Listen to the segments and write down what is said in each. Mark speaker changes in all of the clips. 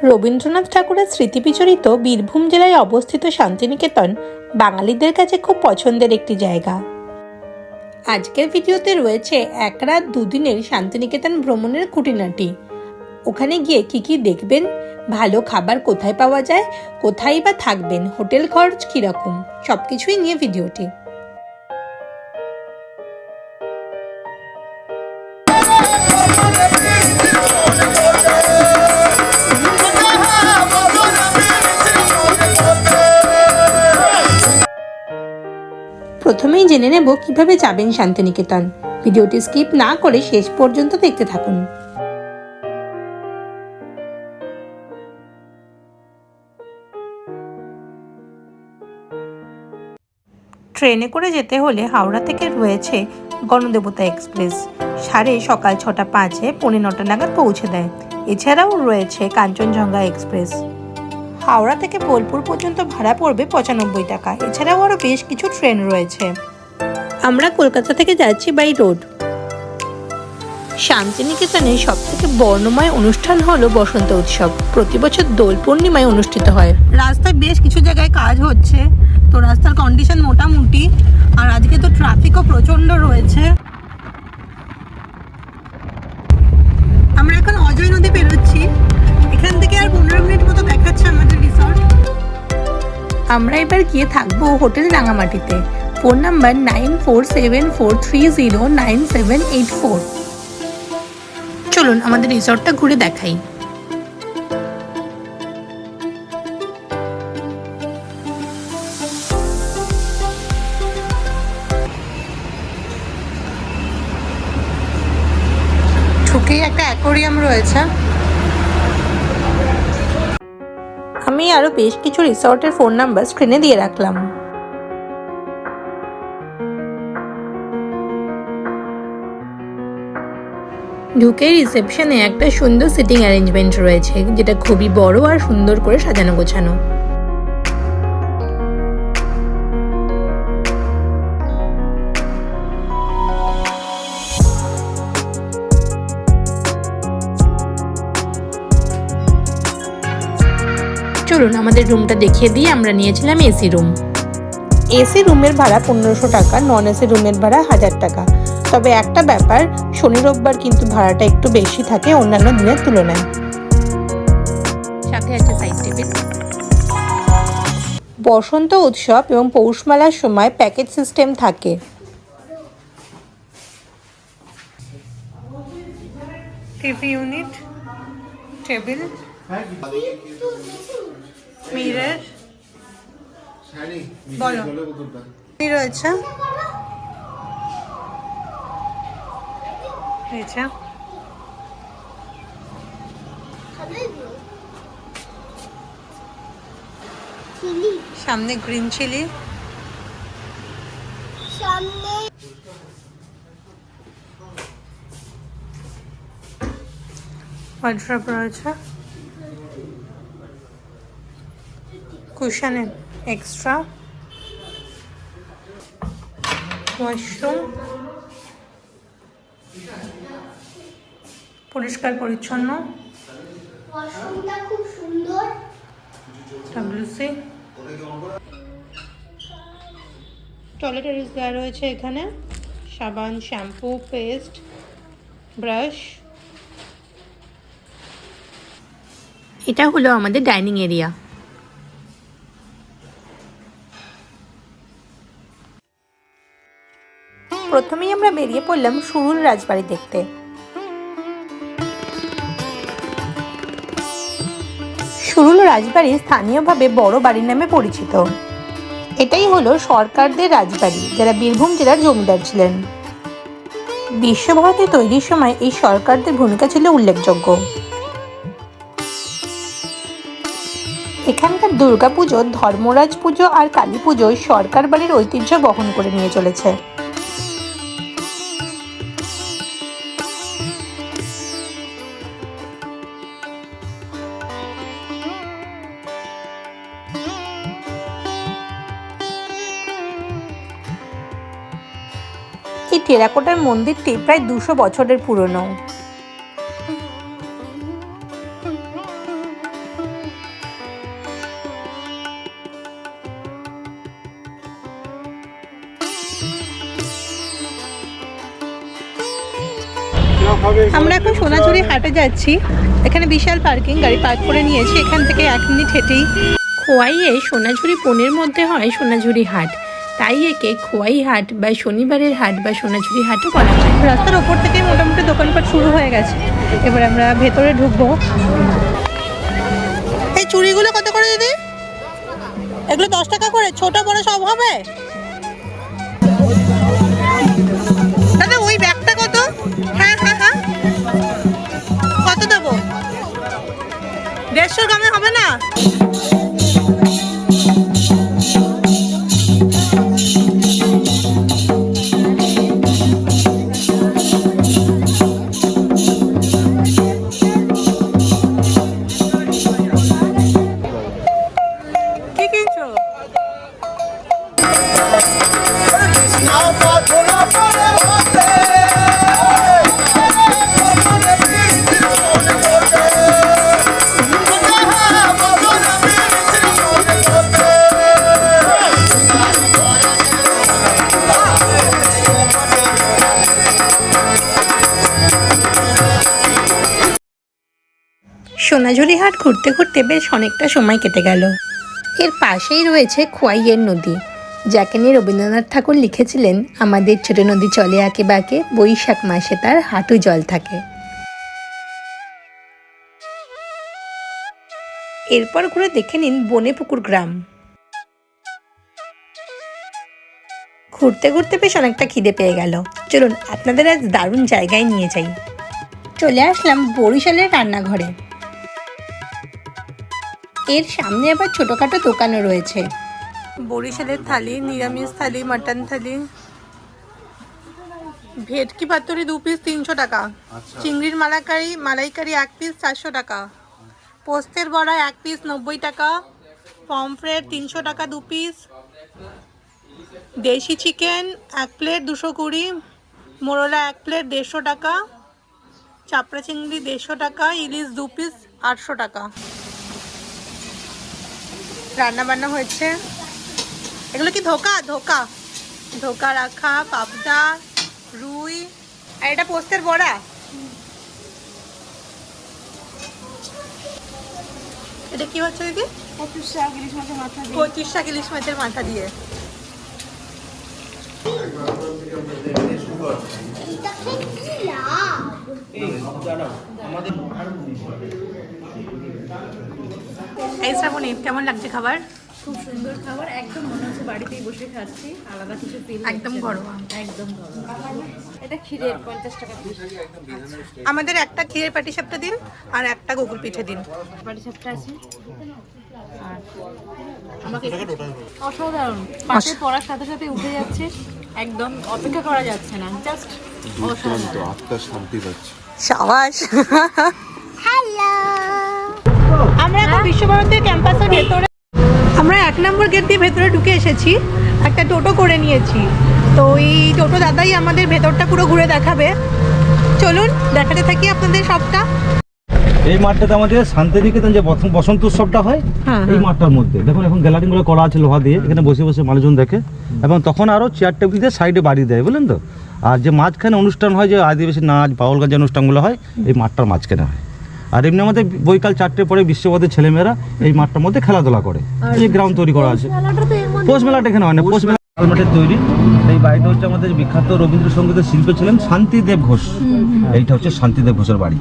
Speaker 1: রবীন্দ্রনাথ ঠাকুরের স্মৃতিবিজড়িত বীরভূম জেলায় অবস্থিত শান্তিনিকেতন বাঙালিদের কাছে খুব পছন্দের একটি জায়গা। আজকের ভিডিওতে রয়েছে এক রাত দুদিনের শান্তিনিকেতন ভ্রমণের খুঁটিনাটি। ওখানে গিয়ে কি কি দেখবেন, ভালো খাবার কোথায় পাওয়া যায়, কোথায় বা থাকবেন, হোটেল খরচ কীরকম, সব কিছুই নিয়ে ভিডিওটি। প্রথমেই জেনে নেব কিভাবে যাবেন শান্তিনিকেতন। ভিডিওটি স্কিপ না করে শেষ পর্যন্ত দেখতে থাকুন। ট্রেনে করে যেতে হলে হাওড়া থেকে রয়েছে গণদেবতা এক্সপ্রেস, সকাল 6:05 9:30 নাগাদ পৌঁছে দেয়। এছাড়াও রয়েছে কাঞ্চনজঙ্ঘা এক্সপ্রেস। হাওড়া থেকে বোলপুর পর্যন্ত ভাড়া পড়বে 95 টাকা। এছাড়াও আরও বেশ কিছু ট্রেন রয়েছে। আমরা কলকাতা থেকে যাচ্ছি বাই রোড। শান্তিনিকেতনের সবথেকে বর্ণময় অনুষ্ঠান হলো বসন্ত উৎসব। প্রতি বছর দোল পূর্ণিমায় অনুষ্ঠিত হয়। রাস্তায় বেশ কিছু জায়গায় কাজ হচ্ছে, তো রাস্তার কন্ডিশন মোটামুটি, আর আজকে তো ট্রাফিকও প্রচণ্ড রয়েছে। আমরা এখন অজয় নদী পেরোচ্ছি। এখান থেকে আর 15 মিনিট মতো দেখাচ্ছে আমাদের রিসর্ট। আমরা এবার গিয়ে থাকবো হোটেল রাঙামাটিতে। Phone number 9474309784। চলুন আমাদের রিসর্টটা ঘুরে দেখাই। ঢুকেই একটা অ্যাকোয়ারিয়াম রয়েছে। আমি আরো বেশ কিছু রিসর্টের ফোন নাম্বার স্ক্রিনে দিয়ে রাখলাম। ঢুকে রিসেপশনে একটা সুন্দর সিটিং অ্যারেঞ্জমেন্ট রয়েছে, যেটা খুবই বড় আর সুন্দর করে সাজানো গোছানো। চলুন আমাদের রুমটা দেখিয়ে দিয়ে। আমরা নিয়েছিলাম এসি রুম। এসি রুমের ভাড়া 1500 টাকা, নন এসি রুমের ভাড়া 1000 টাকা। তবে একটা ব্যাপার, শনি রোববার কিন্তু ভাড়াটা একটু বেশি থাকে অন্যান্য দিনের তুলনায়। সাথে আছে সাইড টেবিল। বসন্ত উৎসব এবং পৌষ মেলার সময় প্যাকেজ সিস্টেম থাকে। টিভি ইউনিট, টেবিল, মিরর, বলো রয়েছে। সামনে গ্রিন চিলি, সামনে ওয়ার্ড্রপ রয়েছে, কুশন এক্সট্রা, ওয়াশরুম, পরিষ্কার পরিচ্ছন্ন, ওয়াশরুমটা খুব সুন্দর, WC, টয়লেটারিজ দেওয়া রয়েছে এখানে, সাবান, শ্যাম্পু, পেস্ট, ব্রাশ। এটা হলো আমাদের ডাইনিং এরিয়া। প্রথমেই আমরা বেরিয়ে পড়লাম সুরুল রাজবাড়ি দেখতে। সুরুল রাজবাড়ি স্থানীয়ভাবে বড় বাড়ির নামে পরিচিত। এটাই হলো সরকারদের রাজবাড়ি, যারা বীরভূম জেলার জমিদার ছিলেন। বিশ্বভারতী তৈরির সময় এই সরকারদের ভূমিকা ছিল উল্লেখযোগ্য। এখানকার দুর্গাপুজো, ধর্মরাজ পুজো আর কালী পুজো সরকার বাড়ির ঐতিহ্য বহন করে নিয়ে চলেছে। এই টেরাকোটার মন্দিরটি প্রায় 200 বছরের পুরনো। আমরা এখন সোনাঝুরি হাটে যাচ্ছি। এখানে বিশাল পার্কিং, গাড়ি পার্ক করে নিয়েছি। এখান থেকে 1 মিনিট হেঁটেই খোয়াইয়ে সোনাঝুরি বনের মধ্যে হয় সোনাঝুরি হাট, তাই একে খোয়াই হাট বা শনিবারের হাট বা সোনাঝুরি হাটও বলা হয়। রাস্তার ওপর থেকে মোটামুটি দোকানপাট শুরু হয়ে গেছে। এবার আমরা ভেতরে ঢুকবো। এই চুড়িগুলো কত করে দিদি? এগুলো 10 টাকা করে, ছোট বড় সব হবে? দাদা ওই ব্যাগটা কত? হ্যাঁ হ্যাঁ হ্যাঁ, কত দেবো? 150 গ্রামে হবে না? কি কিনছো? সোনাঝুরি হাট ঘুরতে ঘুরতে বেশ অনেকটা সময় কেটে গেল। এর পাশেই রয়েছে খোয়াইয়ের নদী, যাকে নিয়ে রবীন্দ্রনাথ ঠাকুর লিখেছিলেন, আমাদের ছোট নদী চলে আঁকে বাঁকে, বৈশাখ মাসে তার হাঁটু জল থাকে। এরপর ঘুরে দেখে নিন বনেপুকুর গ্রাম। ঘুরতে ঘুরতে বেশ অনেকটা খিদে পেয়ে গেল। চলুন আপনাদের আজ দারুণ জায়গায় নিয়ে যাই। চলে আসলাম বরিশালের রান্নাঘরে। এর সামনে আবার ছোটখাটো দোকানও রয়েছে। বরিশালের থালি, নিরামিষ থালি, মাটন থালি, ভেটকি পাতুরি 2 পিস 300 টাকা, চিংড়ির মালাইকারি 1 পিস 400 টাকা, পোস্তের বড়া 1 পিস 90 টাকা, পমফ্রেট 300 টাকা 2 পিস, দেশি চিকেন 1 প্লেট 220, মোরলা 1 প্লেট 150 টাকা, চাপড়া চিংড়ি 150 টাকা, ইলিশ 2 পিস 800 টাকা। রান্না বান্না হয়েছে। এগুলো কি ধোকা ধোকা ধোকা রাখা, পাবদা, রুই, আর এটা পোস্তের বড়া। এটা কি হচ্ছে দিদি? 25 শাক ইলিশ মাছের মাথা দিয়ে। 25 শাক ইলিশ মাছের মাথা দিয়ে। এই শ্রাবণী, কেমন লাগছে খাবার?
Speaker 2: খুব সুন্দর খাবার, একদম মনে হচ্ছে বাড়িতেই বসে খাচ্ছি, আলাদা কিছু ফিল,
Speaker 1: একদম ঘরোয়া,
Speaker 2: একদম ঘরোয়া। এটা ক্ষীরের 50 টাকা পিস।
Speaker 1: আমাদের একটা ক্ষীরের পাটিসাপটা দিন আর একটা গুগল পিঠে দিন।
Speaker 2: পাটিসাপটা আছে আর আমাকে অসাধারণ, পাতে পড়ার সাথে সাথে উঠে যাচ্ছে, একদম অপেক্ষা করা যাচ্ছে না, জাস্ট অসাধারণ।
Speaker 3: আত্মার শান্তি পাচ্ছে।
Speaker 1: সাবাস। হ্যালো, আমরা এখন বিশ্বভারতীর ক্যাম্পাসের ভেতরে, আমরা 1 নম্বর গেট দিয়ে ভেতরে ঢুকে এসেছি। একটা টোটো করে নিয়েছি, তো এই টোটো দাদাই আমাদের ভেতরটা পুরো ঘুরে দেখাবে। চলুন দেখাতে থাকি আপনাদের সবটা।
Speaker 4: এই মাঠটাতে আমাদের শান্তিনিকেতন যে বসন্ত উৎসবটা হয়, এই মাঠটার মধ্যে দেখুন এখন গ্যালারিগুলো করা আছে লোহা দিয়ে, এখানে বসে বসে মানুষজন দেখে, এবং তখন আরও চেয়ার টেবিল দিয়ে সাইডে বাড়ি দেয়, বুঝলেন তো। আর যে মাঝখানে অনুষ্ঠান হয়, যে আদিবাসী নাচ বাউল গান যে অনুষ্ঠানগুলো হয়, এই মাঠটার মাঝখানে হয়। আর এমনি আমাদের বৈকাল 4টের পরে বিশ্বভারতীর ছেলেমেয়েরা এই মাঠটার মধ্যে খেলাধুলা করে। এই গ্রাউন্ড তৈরি করা আছে। পৌষ মেলাটা এখানে হয় না, পৌষ মেলা মাঠের তৈরি। এই বাড়িটা হচ্ছে আমাদের বিখ্যাত রবীন্দ্রসঙ্গীতের শিল্পী ছিলেন শান্তিদেব ঘোষ। এইটা হচ্ছে শান্তিদেব ঘোষের বাড়ি।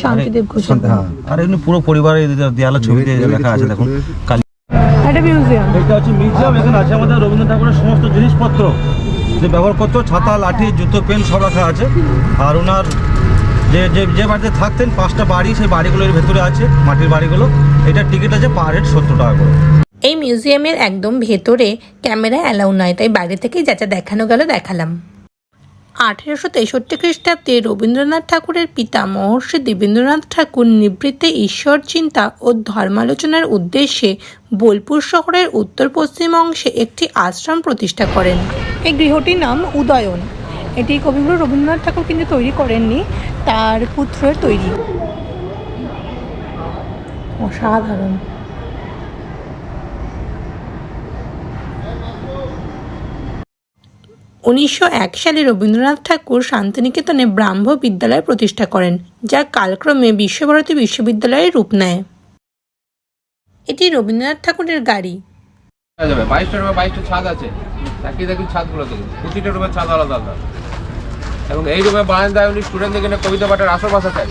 Speaker 1: শান্তিদেব ঘোষ।
Speaker 4: হ্যাঁ, আর এমনি পুরো পরিবারের দেয়ালে ছবিতে লেখা আছে দেখুন।
Speaker 1: এটা মিউজিয়াম।
Speaker 4: এটা হচ্ছে মিউজিয়াম। এখানে আছে আমাদের রবীন্দ্রনাথ ঠাকুরের সমস্ত জিনিসপত্র যে ব্যবহার করতো, ছাতা, লাঠি, জুতো, পেন সব রাখা আছে। আর ওনার যে যে যে বাড়িতে থাকতেন 5টা বাড়ি, সেই বাড়িগুলোর ভেতরে আছে, মাটির বাড়িগুলো। এটার টিকিট আছে পার হেড 70 টাকা করে।
Speaker 1: এই মিউজিয়ামের একদম ভেতরে ক্যামেরা অ্যালাউ নয়, তাই বাইরে থেকেই যা যা দেখানো গেল দেখালাম। 1863 খ্রিস্টাব্দে রবীন্দ্রনাথ ঠাকুরের পিতা মহর্ষি দেবেন্দ্রনাথ ঠাকুর নিবৃত্তে ঈশ্বর চিন্তা ও ধর্মালোচনার উদ্দেশ্যে বোলপুর শহরের উত্তর পশ্চিম অংশে একটি আশ্রম প্রতিষ্ঠা করেন। এই গৃহটির নাম উদয়ন। এটি কবিগুরু রবীন্দ্রনাথ ঠাকুর কিন্তু তৈরি করেননি, তার পুত্রের তৈরি। অসাধারণ। 1901 সালে রবীন্দ্রনাথ ঠাকুর শান্তিনিকেতনে ব্রাহ্ম বিদ্যালয় প্রতিষ্ঠা করেন, যা কালক্রমে বিশ্বভারতী বিশ্ববিদ্যালয়ের রূপ নেয়। এটি রবীন্দ্রনাথ ঠাকুরের গাড়ি।
Speaker 3: 22টা রুমে 22টা ছাদ আছে, একই ছাদগুলো থেকে প্রতিটা রুমের ছাদ আলাদা আলাদা। এবং এই রুমে বারান্দায় উনি স্টুডেন্টদের জন্য কবিতা পাঠের আসর বসাতেন,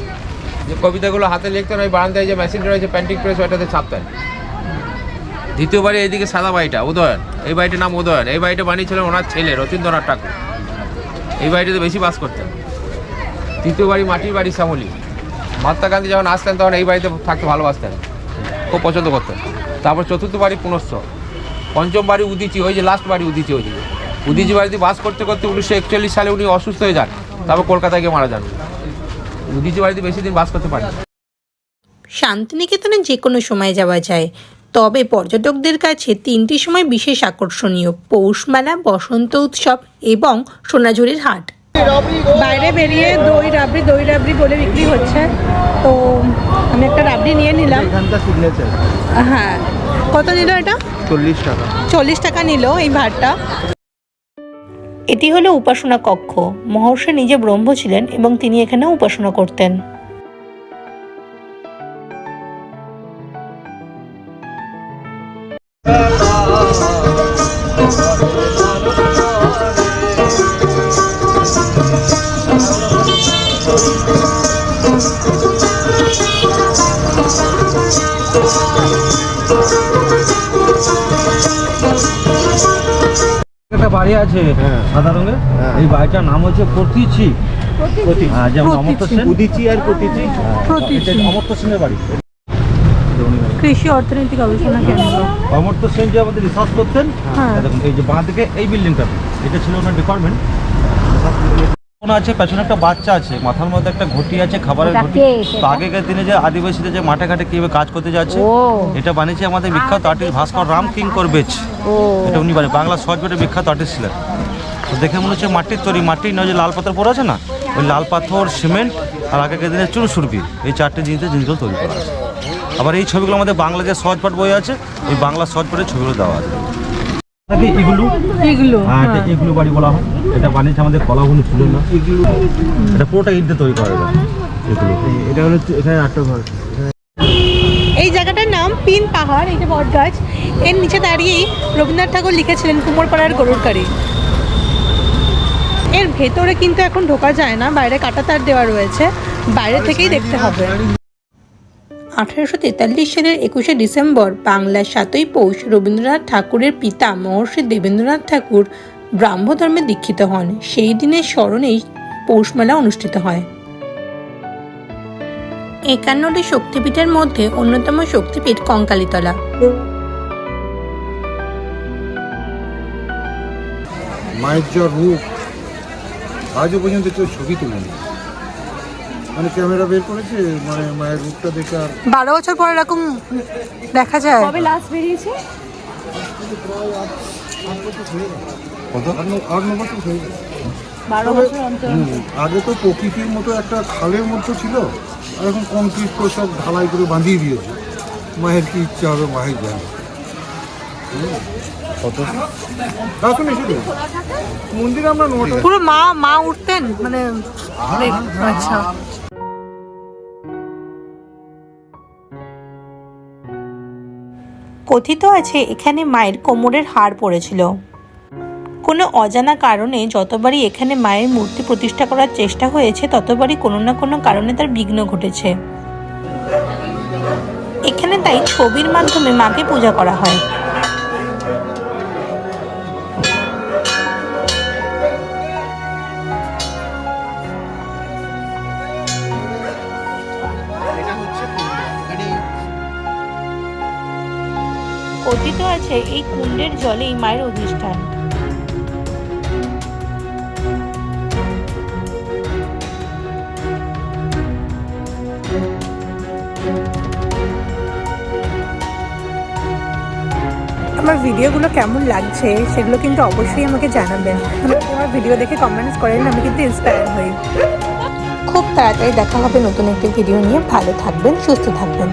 Speaker 3: যে কবিতাগুলো হাতে লিখতেন ওই বারান্দায় যে মেশিনটা রয়েছে পেন্টিং প্রেস ওইটাতে ছাপতেন। দ্বিতীয় বাড়ি এইদিকে সাদা বাড়িটা উদয়ন, এই বাড়িটার নাম উদয়ন। এই বাড়িটা বানিয়েছিলেন ওনার ছেলে রথীন্দ্রনাথ ঠাকুর, এই বাড়িটাতে বেশি বাস করতেন। তৃতীয় বাড়ি মাটির বাড়ি শ্যামলী, মহাত্মা গান্ধী যখন আসতেন তখন এই বাড়িতে থাকতে ভালোবাসতেন, খুব পছন্দ করতেন। তারপর চতুর্থ বাড়ি পুনশ্চ, পঞ্চম বাড়ি উদিচি, ওই যে লাস্ট বাড়ি উদিচি, ওই উদিচি বাড়িতে বাস করতে করতে 1941 সালে উনি অসুস্থ হয়ে যান, তারপর কলকাতায় গিয়ে মারা যান। উদিচি বাড়িতে বেশি দিন বাস করতে পারেন।
Speaker 1: শান্তিনিকেতনে যে কোনো সময় যাওয়া যায়, তবে পর্যটকদের কাছে 3টি সময় বিশেষ আকর্ষণীয়: পৌষ মেলা, বসন্ত উৎসব এবং সোনাঝুরির হাট। বাইরে বেরিয়ে দই রাবড়ি বলে বিক্রি হচ্ছে, তো আমি একটা রাবড়ি নিয়ে নিলাম। হ্যাঁ, কত নিল এটা?
Speaker 5: 40 টাকা।
Speaker 1: 40 টাকা নিল এই ভাতটা। এটি হলো উপাসনা কক্ষ। মহর্ষি নিজে ব্রহ্ম ছিলেন এবং তিনি এখানে উপাসনা করতেন।
Speaker 4: একটা বাড়ি আছে সাদা রঙের, এই বাড়িটার নাম হচ্ছে প্রতীচি। যেমন অমর্ত্য সেন,
Speaker 5: উদিচি আর প্রতীচি।
Speaker 4: অমর্ত্য সেনের বাড়ি।
Speaker 1: কৃষি অর্থনৈতিক গবেষণা কেন্দ্র।
Speaker 4: অমর্ত্য সেন যে আমাদের রিসার্চ করতেন, দেখুন এই যে বাঁ দিকে এই বিল্ডিংটা, এটা ছিল ওনার ডিপার্টমেন্ট। আছে পেছনে একটা বাচ্চা আছে, মাথার মধ্যে একটা ঘটি আছে, খাবারের ঘটি। তো আগেকার দিনে যে আদিবাসীদের যে মাঠে ঘাটে কিভাবে কাজ করতে যাচ্ছে, এটা বানিয়েছে আমাদের বিখ্যাত আর্টিস্ট ভাস্কর রাম কিঙ্কর বেচ। এটা উনি বাংলা সহজ পেটে বিখ্যাত আর্টিস্ট ছিলেন। তো দেখে মনে হচ্ছে মাটির তৈরি, মাটির নয় যে লাল পাথর পড়ে আছে না, ওই লাল পাথর, সিমেন্ট আর আগেকার দিনের চুন সুরবি, এই 4টে জিনিসগুলো তৈরি করা আছে। আবার এই ছবিগুলো আমাদের বাংলা যে সহজপাঠ বই আছে, ওই বাংলা সহজপাঠের ছবিগুলো দেওয়া আছে। এগুলো বাড়ি বলা হয়। এটা বানিয়েছে আমাদের কলাভূমি ছিল না, এটা পুরোটা ইট দিয়ে তৈরি করা যায়।
Speaker 5: এটা হলো এখানে 8টা ঘর।
Speaker 1: এই জায়গাটার নাম পিন পাহাড়। এই যে বট গাছ, এর নিচে দাঁড়িয়েই রবীন্দ্রনাথ ঠাকুর লিখেছিলেন কুমোরপাড়ার গরুর গাড়ি। এর ভেতরে কিন্তু এখন ঢোকা যায় না, বাইরে কাঁটাতার দেওয়া রয়েছে, বাইরে থেকেই দেখতে হবে। 1843 সালের 21শে ডিসেম্বর বাংলার 7ই পৌষ রবীন্দ্রনাথ ঠাকুরের পিতা মহর্ষি দেবেন্দ্রনাথ ঠাকুর ব্রাহ্ম ধর্মে দীক্ষিত হন। সেই দিনের স্মরণেই পৌষ মেলা অনুষ্ঠিত হয়। 51টি শক্তিপীঠের মধ্যে অন্যতম শক্তিপীঠ কঙ্কালীতলা।
Speaker 6: মায়ের যা রূপ, আজও পর্যন্ত কেউ ছবি তুলেনি। মানে ক্যামেরা বের করেছে, মানে মায়ের রূপটা দেখে।
Speaker 1: 12 বছর পর এরকম দেখা যায়।
Speaker 2: কবে লাস্ট বেরিয়েছে?
Speaker 6: কত? 8-9 বছর হয়ে গেছে।
Speaker 2: 12 বছর অন্তর।
Speaker 6: আগে তো প্রকৃতির মতো একটা খালের মতো ছিল, আর এখন কংক্রিট করে সব ঢালাই করে বাঁধিয়ে দিয়েছে। মায়ের কি ইচ্ছা হবে মায়ের জানে। কত আসুন এসে মন্দিরে আমরা 9টা।
Speaker 1: পুরো মা উঠতেন মানে। আচ্ছা, কথিত আছে এখানে মায়ের কোমরের হাড় পড়েছিল। কোনো অজানা কারণে যতবারই এখানে মায়ের মূর্তি প্রতিষ্ঠা করার চেষ্টা হয়েছে, ততবারই কোনো না কোনো কারণে তার বিঘ্ন ঘটেছে। এখানে তাই ছবির মাধ্যমে মাকে পূজা করা হয়। কথিত আছে এই কুণ্ডের জলেই মায়ের অধিষ্ঠান। আমার ভিডিওগুলো কেমন লাগছে সেগুলো কিন্তু অবশ্যই আমাকে জানাবেন। আমার ভিডিও দেখে কমেন্টস করেন, আমি কিন্তু ইন্সপায়ার হই। খুব তাড়াতাড়ি দেখা হবে নতুন একটি ভিডিও নিয়ে। ভালো থাকবেন, সুস্থ থাকবেন।